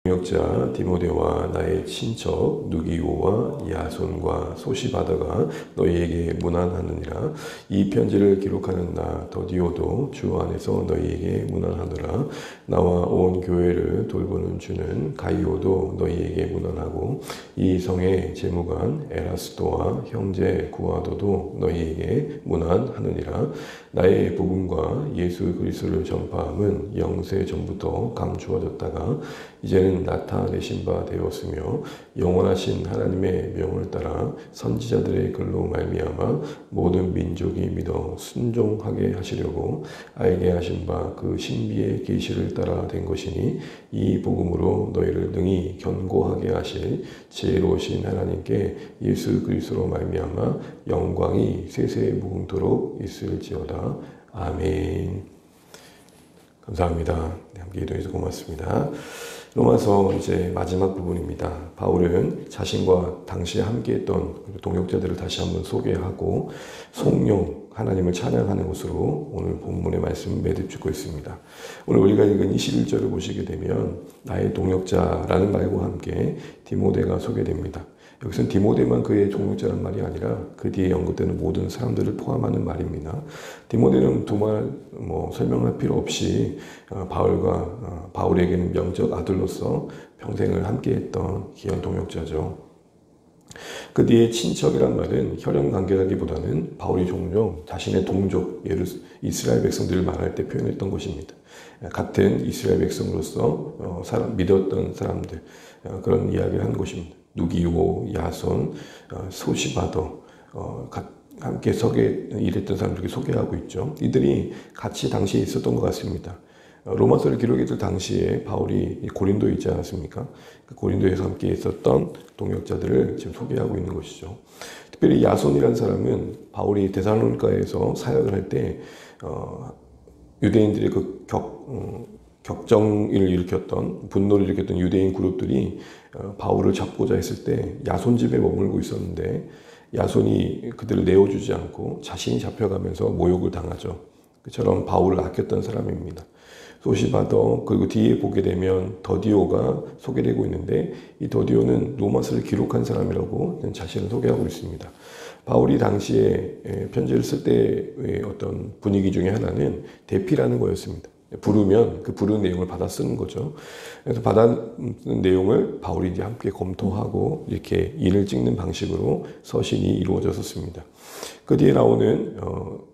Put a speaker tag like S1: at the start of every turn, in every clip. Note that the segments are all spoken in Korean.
S1: 동역자 디모데와 나의 친척 누기오와 야손과 소시바더가 너희에게 문안하느니라. 이 편지를 기록하는 나 더디오도 주 안에서 너희에게 문안하노라. 나와 온 교회를 돌보는 주는 가이오도 너희에게 문안하고 이 성의 제무관 에라스도와 형제 구아도도 너희에게 문안하느니라. 나의 복음과 예수 그리스도를 전파함은 영세 전부터 감추어졌다가 이제는 나타내신 바 되었으며 영원하신 하나님의 명을 따라 선지자들의 글로 말미암아 모든 민족이 믿어 순종하게 하시려고 알게 하신 바 그 신비의 계시를 따라 된 것이니 이 복음으로 너희를 능히 견고하게 하실 지혜로우신 하나님께 예수 그리스도로 말미암아 영광이 세세 무궁토록 있을지어다. 아멘. 감사합니다. 함께 기도해 주셔서 고맙습니다. 로마서 이제 마지막 부분입니다. 바울은 자신과 당시에 함께했던 동역자들을 다시 한번 소개하고 성령 하나님을 찬양하는 것으로 오늘 본문의 말씀을 매듭짓고 있습니다. 오늘 우리가 읽은 21절을 보시게 되면 나의 동역자라는 말과 함께 디모데가 소개됩니다. 여기서는 디모데만 그의 동역자란 말이 아니라 그 뒤에 언급되는 모든 사람들을 포함하는 말입니다. 디모데는 두말 설명할 필요 없이 바울에게는 명적 아들로서 평생을 함께했던 귀한 동역자죠. 그 뒤에 친척이란 말은 혈연 관계라기보다는 바울이 종종 자신의 동족, 이스라엘 백성들을 말할 때 표현했던 것입니다. 같은 이스라엘 백성으로서 믿었던 사람들, 그런 이야기를 하는 것입니다. 누기오, 야손, 소시바더, 함께 일했던 사람들이 소개하고 있죠. 이들이 같이 당시에 있었던 것 같습니다. 로마서를 기록했을 당시에 바울이 고린도에 있지 않았습니까? 고린도에서 함께 있었던 동역자들을 지금 소개하고 있는 것이죠. 특별히 야손이라는 사람은 바울이 데살로니가에서 사역을 할 때 유대인들의 그 격정을 일으켰던, 분노를 일으켰던 유대인 그룹들이 바울을 잡고자 했을 때 야손 집에 머물고 있었는데 야손이 그들을 내어주지 않고 자신이 잡혀가면서 모욕을 당하죠. 그처럼 바울을 아꼈던 사람입니다. 소시바더, 그리고 뒤에 보게 되면 더디오가 소개되고 있는데 이 더디오는 로마서를 기록한 사람이라고 자신을 소개하고 있습니다. 바울이 당시에 편지를 쓸 때의 어떤 분위기 중에 하나는 대피라는 거였습니다. 부르면 그 부르는 내용을 받아 쓰는 거죠. 그래서 받아 쓰는 내용을 바울이 이제 함께 검토하고 이렇게 인을 찍는 방식으로 서신이 이루어졌었습니다. 그 뒤에 나오는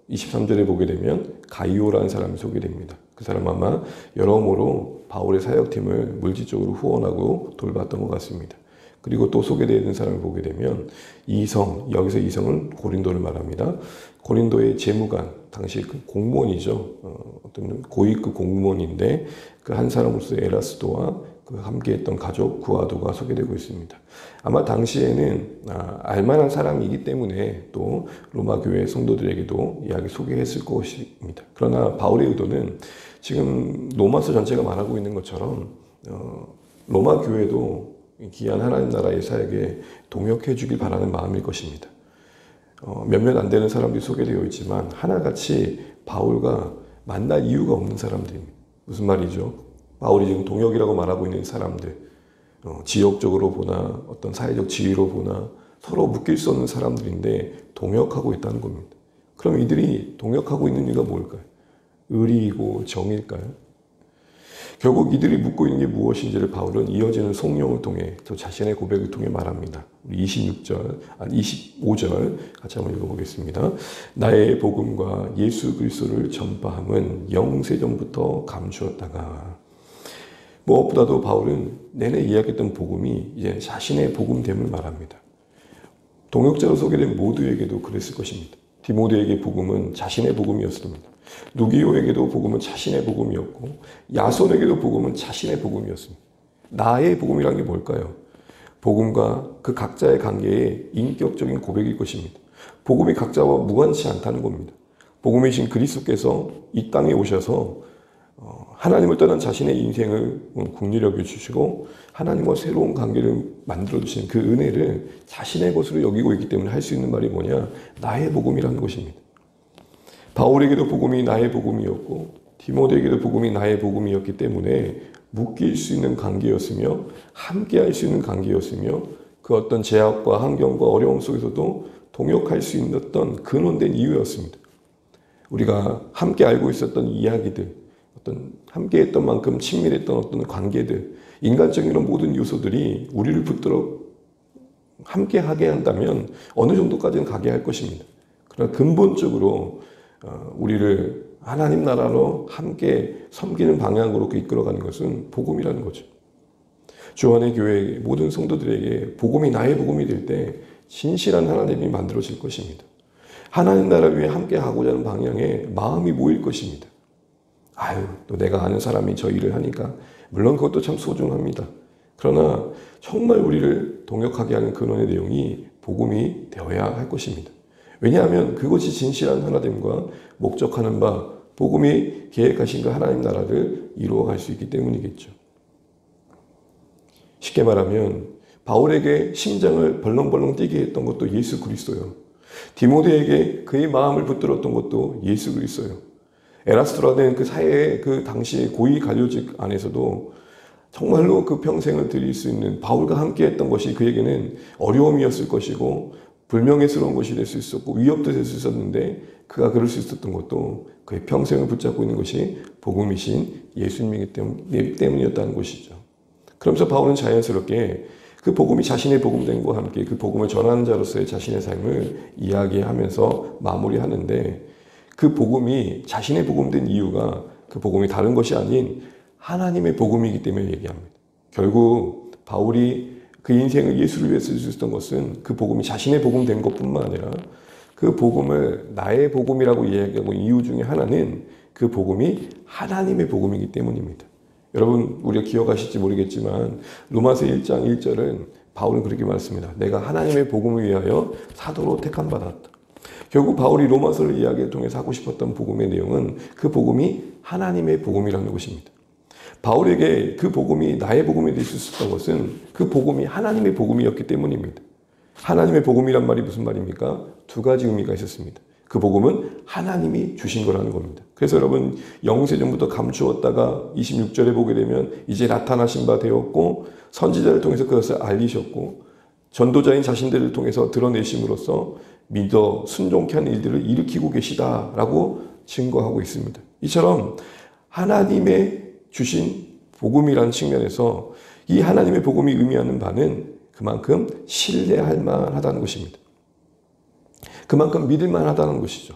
S1: 23절에 보게 되면 가이오라는 사람이 소개됩니다. 그 사람 아마 여러모로 바울의 사역팀을 물질적으로 후원하고 돌봤던 것 같습니다. 그리고 또 소개되는 사람을 보게 되면 이성, 여기서 이성은 고린도를 말합니다. 고린도의 재무관, 당시 그 공무원이죠. 어떤 고위급 공무원인데 그 한 사람으로서 에라스도와 그 함께했던 가족 구아도가 소개되고 있습니다. 아마 당시에는 알만한 사람이기 때문에 또 로마 교회 성도들에게도 이야기 소개했을 것입니다. 그러나 바울의 의도는 지금 로마서 전체가 말하고 있는 것처럼 로마 교회도 귀한 하나님 나라의 사역에 동역해 주길 바라는 마음일 것입니다. 몇몇 안 되는 사람들이 소개되어 있지만 하나같이 바울과 만날 이유가 없는 사람들입니다. 무슨 말이죠? 바울이 지금 동역이라고 말하고 있는 사람들, 지역적으로 보나 어떤 사회적 지위로 보나 서로 묶일 수 없는 사람들인데 동역하고 있다는 겁니다. 그럼 이들이 동역하고 있는 이유가 뭘까요? 의리이고 정일까요? 결국 이들이 묻고 있는 게 무엇인지를 바울은 이어지는 성령을 통해 또 자신의 고백을 통해 말합니다. 우리 25절 같이 한번 읽어보겠습니다. 나의 복음과 예수 그리스도를 전파함은 영세전부터 감추었다가. 무엇보다도 바울은 내내 이야기했던 복음이 이제 자신의 복음됨을 말합니다. 동역자로 소개된 모두에게도 그랬을 것입니다. 디모데에게 복음은 자신의 복음이었습니다. 누기오에게도 복음은 자신의 복음이었고 야손에게도 복음은 자신의 복음이었습니다. 나의 복음이란 게 뭘까요? 복음과 그 각자의 관계의 인격적인 고백일 것입니다. 복음이 각자와 무관치 않다는 겁니다. 복음이신 그리스도께서 이 땅에 오셔서 하나님을 떠난 자신의 인생을 긍휼히 여겨주시고 하나님과 새로운 관계를 만들어주시는 그 은혜를 자신의 것으로 여기고 있기 때문에 할 수 있는 말이 뭐냐? 나의 복음이라는 것입니다. 바울에게도 복음이 나의 복음이었고 디모데에게도 복음이 나의 복음이었기 때문에 묶일 수 있는 관계였으며 함께 할 수 있는 관계였으며 그 어떤 제약과 환경과 어려움 속에서도 동역할 수 있었던 근원된 이유였습니다. 우리가 함께 알고 있었던 이야기들, 어떤 함께 했던 만큼 친밀했던 어떤 관계들, 인간적인 이런 모든 요소들이 우리를 붙들어 함께 하게 한다면 어느 정도까지는 가게 할 것입니다. 그러나 근본적으로 우리를 하나님 나라로 함께 섬기는 방향으로 이끌어가는 것은 복음이라는 거죠. 주 안의 교회 모든 성도들에게 복음이 나의 복음이 될 때 진실한 하나님이 만들어질 것입니다. 하나님 나라를 위해 함께 하고자 하는 방향에 마음이 모일 것입니다. 아유, 또 내가 아는 사람이 저 일을 하니까 물론 그것도 참 소중합니다. 그러나 정말 우리를 동역하게 하는 근원의 내용이 복음이 되어야 할 것입니다. 왜냐하면 그것이 진실한 하나됨과 목적하는 바 복음이 계획하신 그 하나님 나라를 이루어갈 수 있기 때문이겠죠. 쉽게 말하면 바울에게 심장을 벌렁벌렁 뛰게 했던 것도 예수 그리스도요. 디모데에게 그의 마음을 붙들었던 것도 예수 그리스도요. 에라스토라는 그 사회의 그 당시의 고위 관료직 안에서도 정말로 그 평생을 드릴 수 있는 바울과 함께 했던 것이 그에게는 어려움이었을 것이고 불명예스러운 것이 될 수 있었고 위협도 될 수 있었는데 그가 그럴 수 있었던 것도 그의 평생을 붙잡고 있는 것이 복음이신 예수님이기 때문이었다는 것이죠. 그러면서 바울은 자연스럽게 그 복음이 자신의 복음됨과 함께 그 복음을 전하는 자로서의 자신의 삶을 이야기하면서 마무리하는데 그 복음이 자신의 복음된 이유가 그 복음이 다른 것이 아닌 하나님의 복음이기 때문에 얘기합니다. 결국 바울이 그 인생을 예수를 위해 쓸 수 있었던 것은 그 복음이 자신의 복음된 것뿐만 아니라 그 복음을 나의 복음이라고 이야기하고 이유 중에 하나는 그 복음이 하나님의 복음이기 때문입니다. 여러분 우리가 기억하실지 모르겠지만 로마서 1장 1절은 바울은 그렇게 말했습니다. 내가 하나님의 복음을 위하여 사도로 택함 받았다. 결국 바울이 로마서를 이야기를 통해서 하고 싶었던 복음의 내용은 그 복음이 하나님의 복음이라는 것입니다. 바울에게 그 복음이 나의 복음이 될 수 있었던 것은 그 복음이 하나님의 복음이었기 때문입니다. 하나님의 복음이란 말이 무슨 말입니까? 두 가지 의미가 있었습니다. 그 복음은 하나님이 주신 거라는 겁니다. 그래서 여러분 영세전부터 감추었다가 26절에 보게 되면 이제 나타나신 바 되었고 선지자를 통해서 그것을 알리셨고 전도자인 자신들을 통해서 드러내심으로써 믿어 순종케 하는 일들을 일으키고 계시다라고 증거하고 있습니다. 이처럼 하나님의 주신 복음이라는 측면에서 이 하나님의 복음이 의미하는 바는 그만큼 신뢰할 만하다는 것입니다. 그만큼 믿을 만하다는 것이죠.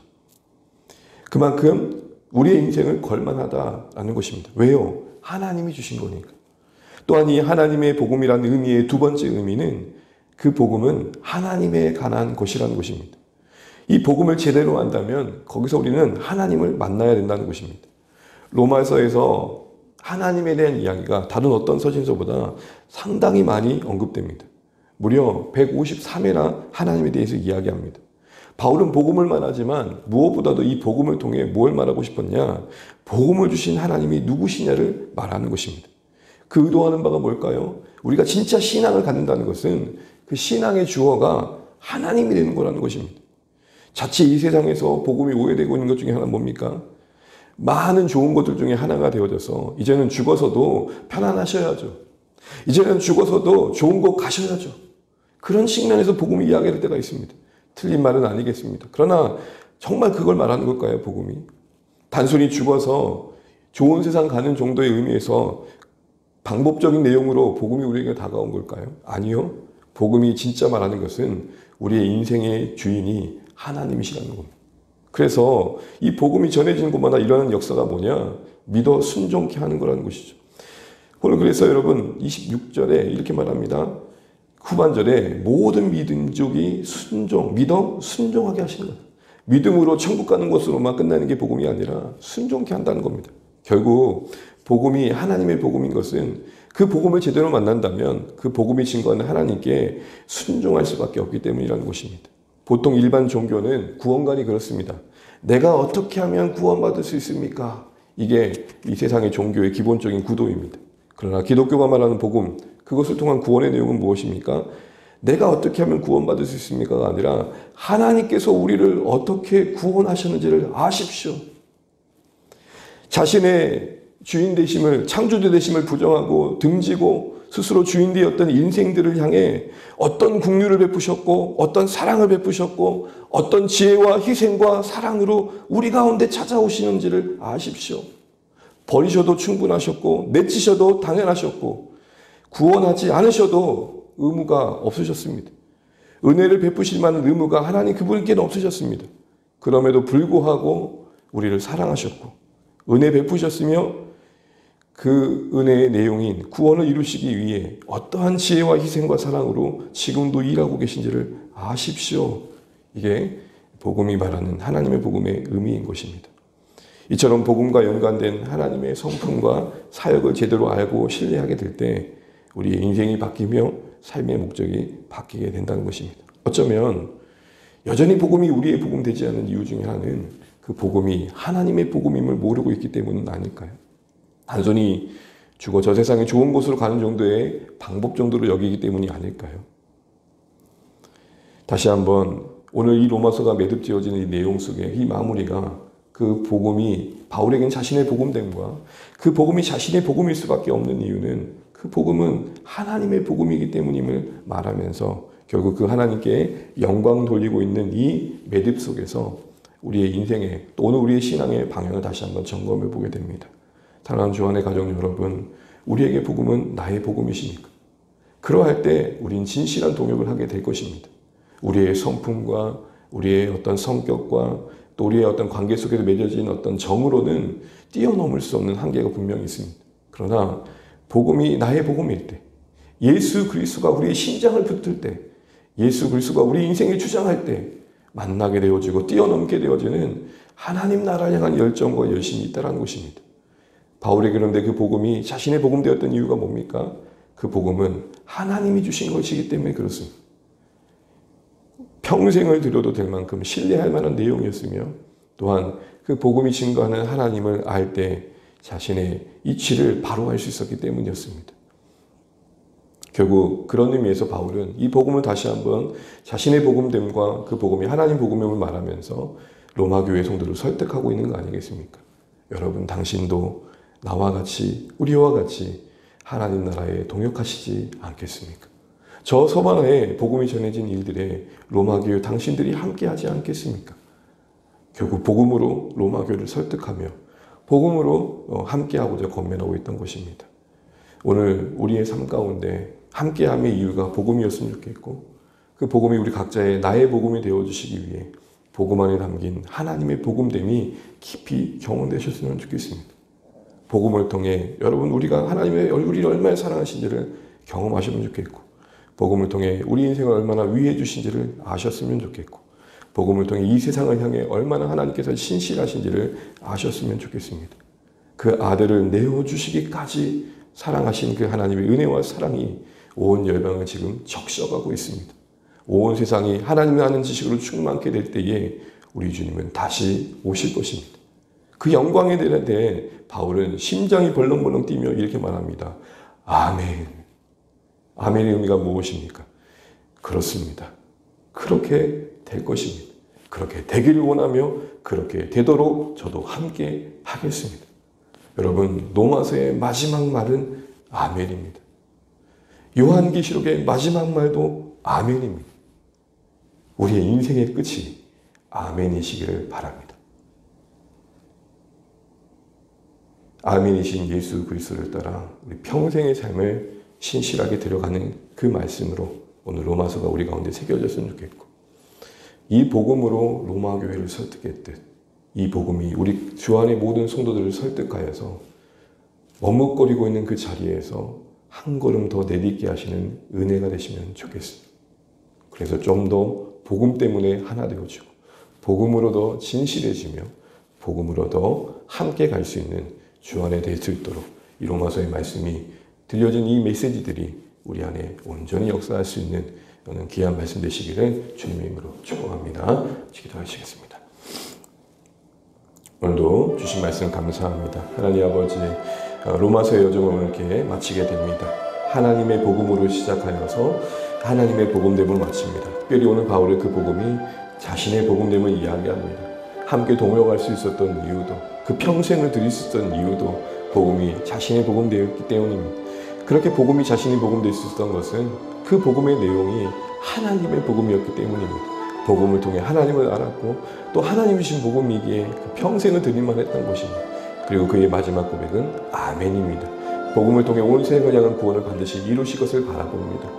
S1: 그만큼 우리의 인생을 걸만하다는 것입니다. 왜요? 하나님이 주신 거니까. 또한 이 하나님의 복음이라는 의미의 두 번째 의미는 그 복음은 하나님에 관한 것이라는 것입니다. 이 복음을 제대로 안다면 거기서 우리는 하나님을 만나야 된다는 것입니다. 로마서에서 하나님에 대한 이야기가 다른 어떤 서신서보다 상당히 많이 언급됩니다. 무려 153회나 하나님에 대해서 이야기합니다. 바울은 복음을 말하지만 무엇보다도 이 복음을 통해 뭘 말하고 싶었냐? 복음을 주신 하나님이 누구시냐를 말하는 것입니다. 그 의도하는 바가 뭘까요? 우리가 진짜 신앙을 갖는다는 것은 그 신앙의 주어가 하나님이 되는 거라는 것입니다. 자칫 이 세상에서 복음이 오해되고 있는 것 중에 하나는 뭡니까? 많은 좋은 것들 중에 하나가 되어져서 이제는 죽어서도 편안하셔야죠. 이제는 죽어서도 좋은 곳 가셔야죠. 그런 측면에서 복음이 이야기할 때가 있습니다. 틀린 말은 아니겠습니다. 그러나 정말 그걸 말하는 걸까요, 복음이? 단순히 죽어서 좋은 세상 가는 정도의 의미에서 방법적인 내용으로 복음이 우리에게 다가온 걸까요? 아니요. 복음이 진짜 말하는 것은 우리의 인생의 주인이 하나님이시라는 겁니다. 그래서 이 복음이 전해지는 곳마다 일어나는 역사가 뭐냐? 믿어 순종케 하는 거라는 것이죠. 오늘 그래서 여러분 26절에 이렇게 말합니다. 후반절에 모든 민족이 믿어 순종하게 하시는 거예요. 믿음으로 천국 가는 것으로만 끝나는 게 복음이 아니라 순종케 한다는 겁니다. 결국 복음이 하나님의 복음인 것은 그 복음을 제대로 만난다면 그 복음이 증거하는 하나님께 순종할 수밖에 없기 때문이라는 것입니다. 보통 일반 종교는 구원관이 그렇습니다. 내가 어떻게 하면 구원받을 수 있습니까? 이게 이 세상의 종교의 기본적인 구도입니다. 그러나 기독교가 말하는 복음, 그것을 통한 구원의 내용은 무엇입니까? 내가 어떻게 하면 구원받을 수 있습니까가 아니라 하나님께서 우리를 어떻게 구원하셨는지를 아십시오. 자신의 주인 되심을, 창조주 되심을 부정하고 등지고 스스로 주인 되었던 인생들을 향해 어떤 긍휼을 베푸셨고 어떤 사랑을 베푸셨고 어떤 지혜와 희생과 사랑으로 우리 가운데 찾아오시는지를 아십시오. 버리셔도 충분하셨고 내치셔도 당연하셨고 구원하지 않으셔도 의무가 없으셨습니다. 은혜를 베푸실 만한 의무가 하나님 그분께는 없으셨습니다. 그럼에도 불구하고 우리를 사랑하셨고 은혜 베푸셨으며 그 은혜의 내용인 구원을 이루시기 위해 어떠한 지혜와 희생과 사랑으로 지금도 일하고 계신지를 아십시오. 이게 복음이 말하는 하나님의 복음의 의미인 것입니다. 이처럼 복음과 연관된 하나님의 성품과 사역을 제대로 알고 신뢰하게 될 때 우리의 인생이 바뀌며 삶의 목적이 바뀌게 된다는 것입니다. 어쩌면 여전히 복음이 우리의 복음 되지 않는 이유 중에 하나는 그 복음이 하나님의 복음임을 모르고 있기 때문은 아닐까요? 단순히 죽어 저 세상에 좋은 곳으로 가는 정도의 방법 정도로 여기기 때문이 아닐까요? 다시 한번 오늘 이 로마서가 매듭지어지는 이 내용 속에 이 마무리가 그 복음이 바울에겐 자신의 복음됨과 그 복음이 자신의 복음일 수밖에 없는 이유는 그 복음은 하나님의 복음이기 때문임을 말하면서 결국 그 하나님께 영광 돌리고 있는 이 매듭 속에서 우리의 인생의 또는 우리의 신앙의 방향을 다시 한번 점검해 보게 됩니다. 사랑하는 주안의 가족 여러분, 우리에게 복음은 나의 복음이십니까? 그러할 때 우린 진실한 동역을 하게 될 것입니다. 우리의 성품과 우리의 어떤 성격과 또 우리의 어떤 관계 속에서 맺어진 어떤 정으로는 뛰어넘을 수 없는 한계가 분명히 있습니다. 그러나 복음이 나의 복음일 때, 예수 그리스도가 우리의 심장을 붙들 때, 예수 그리스도가 우리 인생을 주장할 때 만나게 되어지고 뛰어넘게 되어지는 하나님 나라를 향한 열정과 열심이 있다는 것입니다. 바울에게 그런데 그 복음이 자신의 복음 되었던 이유가 뭡니까? 그 복음은 하나님이 주신 것이기 때문에 그렇습니다. 평생을 들여도 될 만큼 신뢰할 만한 내용이었으며 또한 그 복음이 증거하는 하나님을 알 때 자신의 이치를 바로 알 수 있었기 때문이었습니다. 결국 그런 의미에서 바울은 이 복음을 다시 한번 자신의 복음됨과 그 복음이 하나님 복음임을 말하면서 로마 교회 성도를 설득하고 있는 거 아니겠습니까? 여러분, 당신도 나와 같이 우리와 같이 하나님 나라에 동역하시지 않겠습니까? 저 서방에 복음이 전해진 일들에 로마 교회 당신들이 함께하지 않겠습니까? 결국 복음으로 로마 교회를 설득하며 복음으로 함께하고자 권면하고 있던 것입니다. 오늘 우리의 삶 가운데 함께함의 이유가 복음이었으면 좋겠고 그 복음이 우리 각자의 나의 복음이 되어주시기 위해 복음 안에 담긴 하나님의 복음됨이 깊이 경험되셨으면 좋겠습니다. 복음을 통해 여러분 우리가 하나님의 우리를 얼마나 사랑하신지를 경험하시면 좋겠고 복음을 통해 우리 인생을 얼마나 위해 주신지를 아셨으면 좋겠고 복음을 통해 이 세상을 향해 얼마나 하나님께서 신실하신지를 아셨으면 좋겠습니다. 그 아들을 내어주시기까지 사랑하신 그 하나님의 은혜와 사랑이 온 열방을 지금 적셔가고 있습니다. 온 세상이 하나님을 아는 지식으로 충만케 될 때에 우리 주님은 다시 오실 것입니다. 그 영광에 대해 바울은 심장이 벌렁벌렁 뛰며 이렇게 말합니다. 아멘. 아멘의 의미가 무엇입니까? 그렇습니다. 그렇게 될 것입니다. 그렇게 되기를 원하며 그렇게 되도록 저도 함께 하겠습니다. 여러분, 로마서의 마지막 말은 아멘입니다. 요한계시록의 마지막 말도 아멘입니다. 우리의 인생의 끝이 아멘이시기를 바랍니다. 아멘이신 예수 그리스도를 따라 우리 평생의 삶을 신실하게 들어가는 그 말씀으로 오늘 로마서가 우리 가운데 새겨졌으면 좋겠고 이 복음으로 로마 교회를 설득했듯 이 복음이 우리 주 안의 모든 성도들을 설득하여서 머뭇거리고 있는 그 자리에서 한 걸음 더 내딛게 하시는 은혜가 되시면 좋겠습니다. 그래서 좀 더 복음 때문에 하나 되어지고 복음으로 더 진실해지며 복음으로 더 함께 갈 수 있는 주 안에 될 수 있도록 이 로마서의 말씀이 들려진 이 메시지들이 우리 안에 온전히 역사할 수 있는 귀한 말씀 되시기를 주님의 이름으로 축복합니다. 기도하시겠습니다. 오늘도 주신 말씀 감사합니다. 하나님 아버지, 로마서의 여정을 오늘 이렇게 마치게 됩니다. 하나님의 복음으로 시작하여서 하나님의 복음됨을 마칩니다. 특별히 오늘 바울의 그 복음이 자신의 복음됨을 이야기합니다. 함께 동역할 수 있었던 이유도 그 평생을 드릴 수 있었던 이유도 복음이 자신의 복음되었기 때문입니다. 그렇게 복음이 자신이 복음될 수 있었던 것은 그 복음의 내용이 하나님의 복음이었기 때문입니다. 복음을 통해 하나님을 알았고 또 하나님이 주신 복음이기에 평생을 드릴만 했던 것입니다. 그리고 그의 마지막 고백은 아멘입니다. 복음을 통해 온 세상을 향한 구원을 반드시 이루실 것을 바라봅니다.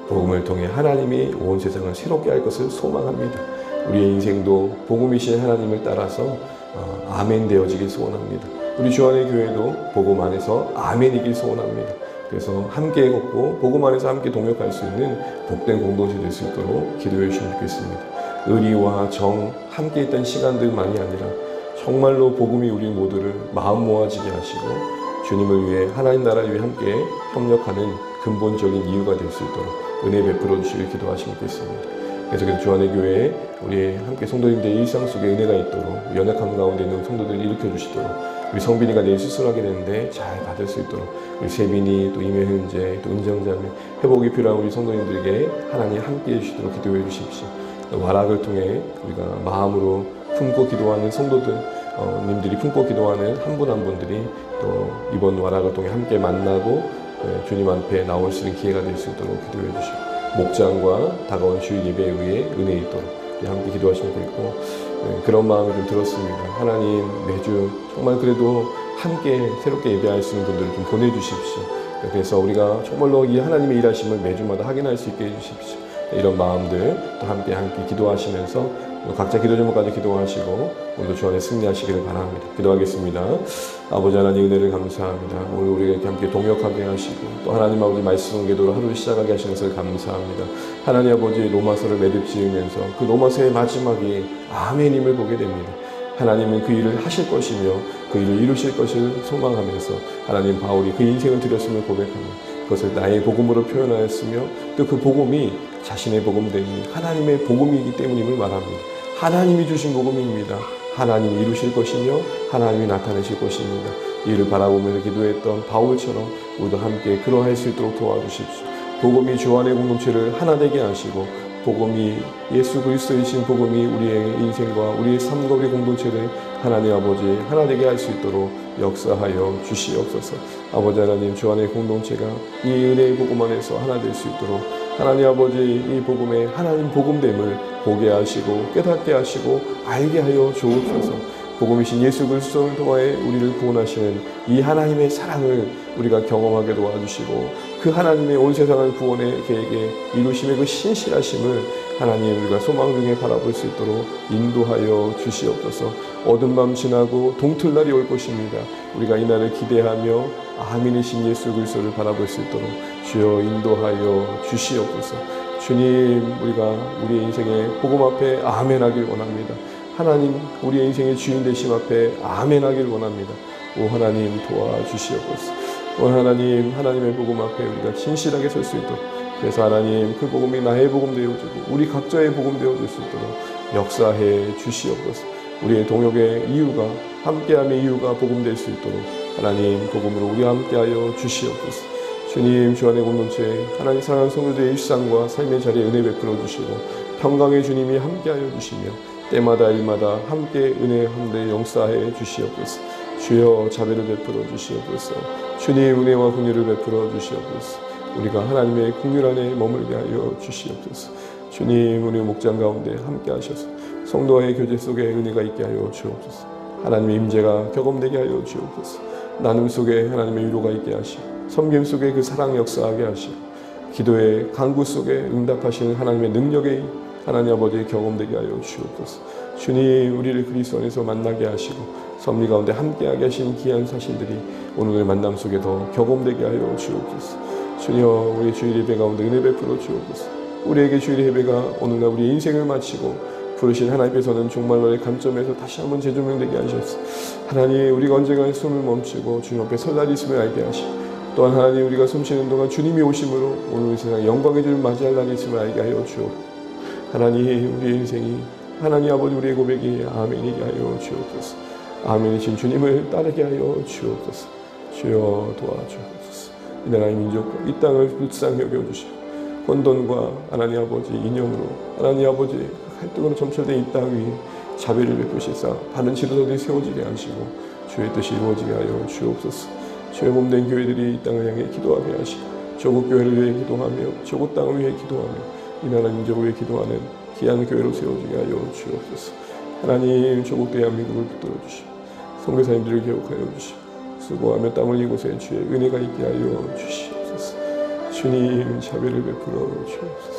S1: 복음을 통해 하나님이 온 세상을 새롭게 할 것을 소망합니다. 우리의 인생도 복음이신 하나님을 따라서 아멘 되어지길 소원합니다. 우리 주안의 교회도 복음 안에서 아멘이길 소원합니다. 그래서 함께 걷고 복음 안에서 함께 동역할 수 있는 복된 공동체 될 수 있도록 기도해 주시면 좋겠습니다. 의리와 정 함께 있던 시간들만이 아니라 정말로 복음이 우리 모두를 마음 모아지게 하시고 주님을 위해 하나님 나라를 위해 함께 협력하는 근본적인 이유가 될 수 있도록 은혜 베풀어 주시길 기도하시면 좋겠습니다. 그래서 주안의 교회에 우리 함께 성도님들의 일상 속에 은혜가 있도록 연약함 가운데 있는 성도들을 일으켜 주시도록 우리 성빈이가 내일 수술하게 되는데 잘 받을 수 있도록 우리 세빈이 또 임혜은재 또 은정자매 회복이 필요한 우리 성도님들에게 하나님 함께 해주시도록 기도해 주십시오. 와락을 통해 우리가 마음으로 품고 기도하는 성도들 님들이 품고 기도하는 한 분 한 분들이 또 이번 와락을 통해 함께 만나고 주님 앞에 나올 수 있는 기회가 될 수 있도록 기도해 주시고 목장과 다가온 주일 예배에 의해 은혜 있도록 함께 기도하시면 되겠고 그런 마음이 좀 들었습니다. 하나님 매주 정말 그래도 함께 새롭게 예배할 수 있는 분들을 좀 보내주십시오. 그래서 우리가 정말로 이 하나님의 일하심을 매주마다 확인할 수 있게 해주십시오. 이런 마음들 또 함께 기도하시면서 각자 기도 제목까지 기도하시고 오늘도 주 안에 승리하시기를 바랍니다. 기도하겠습니다. 아버지 하나님 은혜를 감사합니다. 오늘 우리에게 함께 동역하게 하시고 또 하나님 아버지 말씀 기도로 하루를 시작하게 하시는 것을 감사합니다. 하나님 아버지 로마서를 매듭 지으면서 그 로마서의 마지막이 아멘임을 보게 됩니다. 하나님은 그 일을 하실 것이며 그 일을 이루실 것을 소망하면서 하나님 바울이 그 인생을 드렸음을 고백합니다. 그것을 나의 복음으로 표현하였으며 또 그 복음이 자신의 복음됨이 하나님의 복음이기 때문임을 말합니다. 하나님이 주신 복음입니다. 하나님이 이루실 것이며 하나님이 나타내실 것입니다. 이를 바라보면서 기도했던 바울처럼 우리도 함께 그러할 수 있도록 도와주십시오. 복음이 주 안의 공동체를 하나 되게 하시고 복음이 예수 그리스도이신 복음이 우리의 인생과 우리의 삶과 우리 공동체를 하나님 아버지 하나 되게 할 수 있도록 역사하여 주시옵소서. 아버지 하나님 주 안의 공동체가 이 은혜의 복음 안에서 하나 될 수 있도록 하나님 아버지 이 복음의 하나님 복음됨을 보게 하시고 깨닫게 하시고 알게 하여 주옵소서. 복음이신 예수 그리스도를 통하여 우리를 구원하시는 이 하나님의 사랑을 우리가 경험하게 도와주시고 그 하나님의 온 세상을 구원의 계획에 이루심의 그 신실하심을 하나님 우리가 소망 중에 바라볼 수 있도록 인도하여 주시옵소서. 어두운 밤 지나고 동틀날이 올 것입니다. 우리가 이 날을 기대하며 아멘이신 예수 그리스도를 바라볼 수 있도록 주여 인도하여 주시옵소서. 주님 우리가 우리의 인생의 복음 앞에 아멘하길 원합니다. 하나님 우리의 인생의 주인 되심 앞에 아멘하길 원합니다. 오 하나님 도와주시옵소서. 오 하나님 하나님의 복음 앞에 우리가 진실하게 설 수 있도록 그래서 하나님 그 복음이 나의 복음 되어지고 우리 각자의 복음 되어질 수 있도록 역사해 주시옵소서. 우리의 동역의 이유가 함께함의 이유가 복음 될 수 있도록 하나님 복음으로 우리와 함께하여 주시옵소서. 주님 주 안의 공동체 하나님 사랑하는 성도들의 일상과 삶의 자리에 은혜 베풀어 주시고 평강의 주님이 함께하여 주시며 때마다 일마다 함께 은혜 함대 역사해 주시옵소서. 주여 자비를 베풀어 주시옵소서. 주님 은혜와 긍휼을 베풀어 주시옵소서. 우리가 하나님의 긍휼 안에 머물게 하여 주시옵소서. 주님 우리 목장 가운데 함께 하셔서 성도와의 교제 속에 은혜가 있게 하여 주옵소서. 하나님의 임재가 경험되게 하여 주옵소서. 나눔 속에 하나님의 위로가 있게 하시고 섬김 속에 그 사랑 역사하게 하시고 기도의 간구 속에 응답하시는 하나님의 능력의 하나님 아버지의 경험되게 하여 주옵소서. 주님 우리를 그리스도 안에서 만나게 하시고 섭리 가운데 함께하게 하신 귀한 사실들이 오늘의 만남 속에 더 경험되게 하여 주옵소서. 주여 우리 주일 예배 가운데 은혜 베풀어 주옵소서. 우리에게 주일 예배가 오늘날 우리 인생을 마치고 부르신 하나님께서는 종말론의 관점에서 다시 한번 재조명되게 하셔서 하나님 우리가 언젠가 숨을 멈추고 주님 앞에 설 날이 있음을 알게 하시고 또한 하나님 우리가 숨쉬는 동안 주님이 오심으로 오늘 이 세상 영광의 주를 맞이할 날이 있음을 알게 하여 주옵소서. 하나님 우리의 인생이 하나님 아버지 우리의 고백이 아멘이게 하여 주옵소서. 아멘이신 주님을 따르게 하여 주옵소서. 주여 도와주옵소서. 이 나라의 민족과 이 땅을 불쌍히 여겨주시고 혼돈과 하나님 아버지 이념으로 하나님 아버지 갈등으로 점철된 이 땅 위에 자비를 베푸시사 바른 지도자들이 세워지게 하시고 주의 뜻이 이루어지게 하여 주옵소서. 주의 몸된 교회들이 이 땅을 향해 기도하게 하시고 조국 교회를 위해 기도하며 조국 땅을 위해 기도하며 이 나라 민족을 위해 기도하는 귀한 교회로 세워지게 하여 주옵소서. 하나님 조국 대한민국을 붙들어 주시고 선교사님들을 개혁하여 주시고 수고하며 땀 흘린 곳에 주의 은혜가 있게 하여 주시옵소서. 주님 자비를 베풀어 주옵소서.